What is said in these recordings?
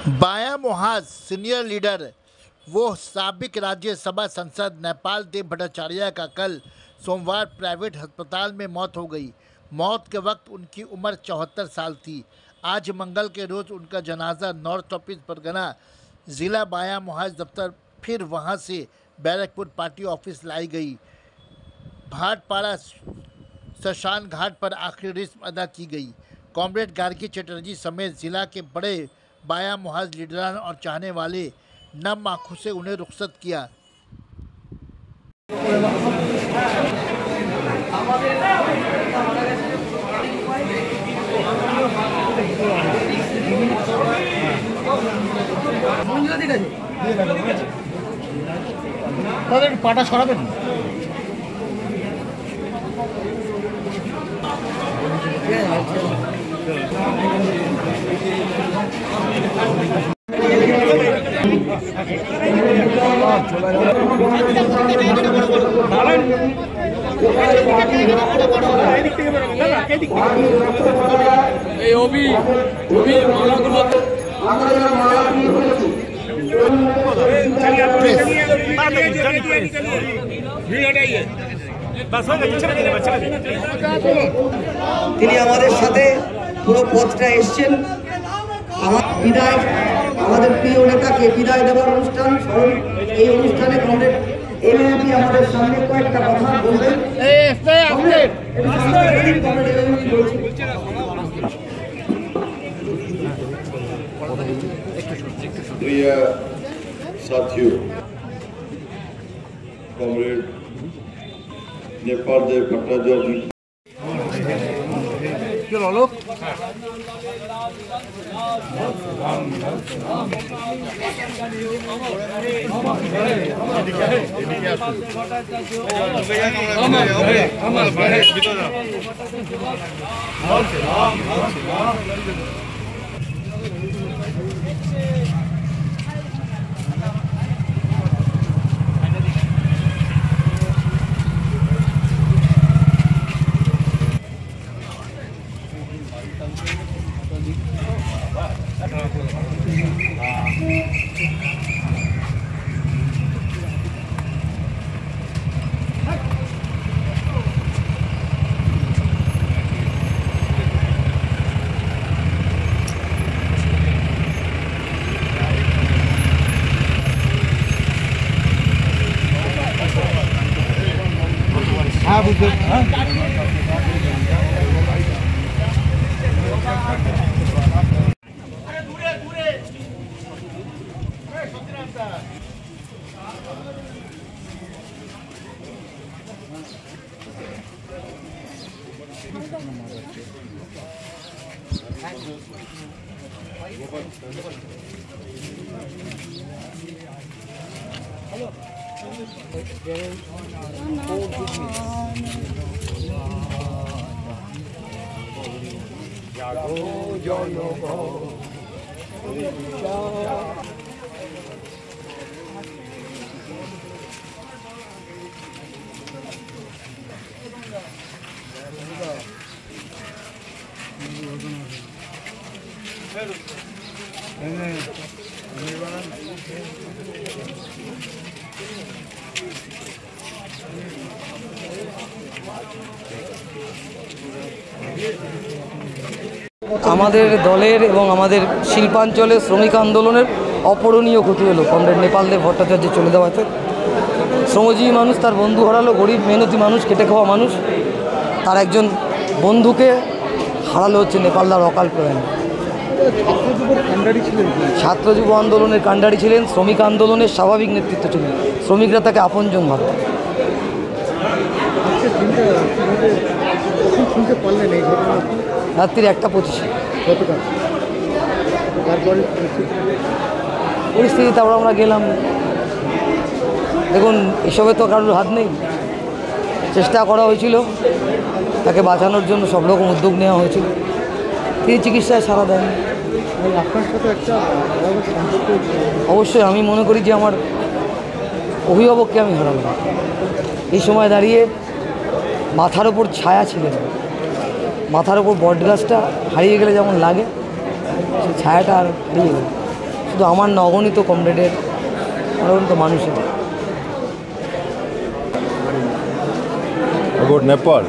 बायां मुहाज senior leader वो साबिक राज्यसभा सांसद नेपाल देव भट्टाचार्य का कल सोमवार प्राइवेट अस्पताल में मौत हो गई। मौत के वक्त उनकी उम्र 74 साल थी। आज मंगल के रोज उनका जनाजा नॉर्थ 24 परगना जिला बायां मुहाज दफ्तर फिर वहां से बैरकपुर पार्टी ऑफिस लाई गई। भाटपाड़ा शमशान घाट पर आखिरी रस्म अदा की गई। कॉमरेड गार्गी चटर्जी समेत जिला के बड़े बायां मुहाज लीडरान और चाहने वाले नम आंखों से उन्हें रुखसत किया। পাটা সরাবেন। তিনি আমাদের সাথে পুরো পথটা এসেছেন। বিদায় আমাদের প্রিয় নেতাকে বিদায় দেওয়ার অনুষ্ঠান এই অনুষ্ঠানে কমরেড এমএমপি আমাদের সামনে কয়েকটা কথা বলবেন। प्रिय साथियों, कॉमरेड नेपाल देव भट्टाचार्य আমাদের দলের এবং আমাদের শিল্পাঞ্চলের শ্রমিক আন্দোলনের অপূরণীয় ক্ষতি হলো কমরেড নেপাল দেব ভট্টাচার্য চলে যাওয়াতে। শ্রমজীবী মানুষ তার বন্ধু হারালো, গরিব মেহনতি মানুষ, খেটে খাওয়া মানুষ তার একজন বন্ধুকে হারালো হচ্ছে নেপালদার অকাল প্রয়াণে। ছাত্র যুব আন্দোলনের কাণ্ডারি ছিলেন, শ্রমিক আন্দোলনের স্বাভাবিক নেতৃত্ব ছিলেন, শ্রমিকরা তাকে আপনজন ভাবত। রাত্রির 1:25। পরিস্থিতি তারপর আমরা গেলাম। দেখুন, এসবে তো কারোর হাত নেই। চেষ্টা করা হয়েছিল, তাকে বাঁচানোর জন্য সব রকম উদ্যোগ নেওয়া হয়েছিল, তিনি চিকিৎসায় সাড়া দেন। আপনার সাথে একটা অবশ্যই আমি মনে করি যে আমার অভিভাবককে আমি হারালাম। এই সময় দাঁড়িয়ে মাথার ওপর ছায়া ছিলেন, মাথার ওপর বট গাছটা হারিয়ে গেলে যেমন লাগে, সেই ছায়াটা আর হারিয়ে গেল। শুধু আমার না, অগণিত কমরেডের, অগণিত মানুষের। अबाउट नेपाल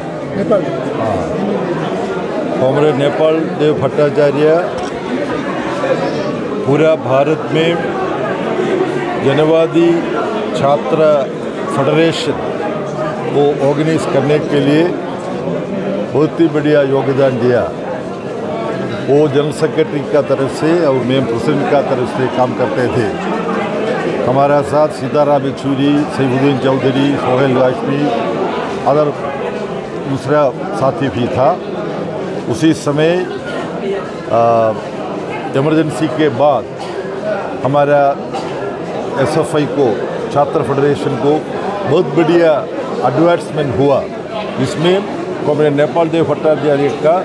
कॉमरेड नेपाल देव भट्टाचार्य पूरा भारत में जनवादी छात्र फेडरेशन को ऑर्गेनाइज करने के लिए बहुत ही बढ़िया योगदान दिया। वो जनरल सेक्रेटरी का तरफ से और मैं प्रेसिडेंट का तरफ से काम करते थे। हमारा साथ सीताराम येचूरी, सैफुद्दीन चौधरी, सोहेल वाजपेयी, अदर दूसरा साथी भी था। उसी समय इमरजेंसी के बाद हमारा एसएफआई को, छात्र फेडरेशन को बहुत बढ़िया एडवांसमेंट हुआ, जिसमें कॉमरेड नेपाल देव भट्टाचार्य का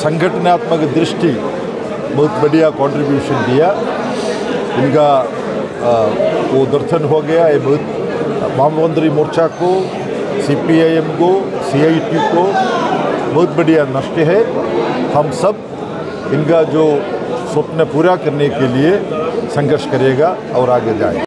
संगठनात्मक दृष्टि बहुत बढ़िया कंट्रीब्यूशन दिया। इनका वो दर्शन हो गया। ये बहुत वामपंथी मोर्चा को, सीपीआईएम को, सीआईटी को बहुत बढ़िया नष्ट है। हम सब इनका जो स्वप्न पूरा करने के लिए संघर्ष करेगा और आगे जाए।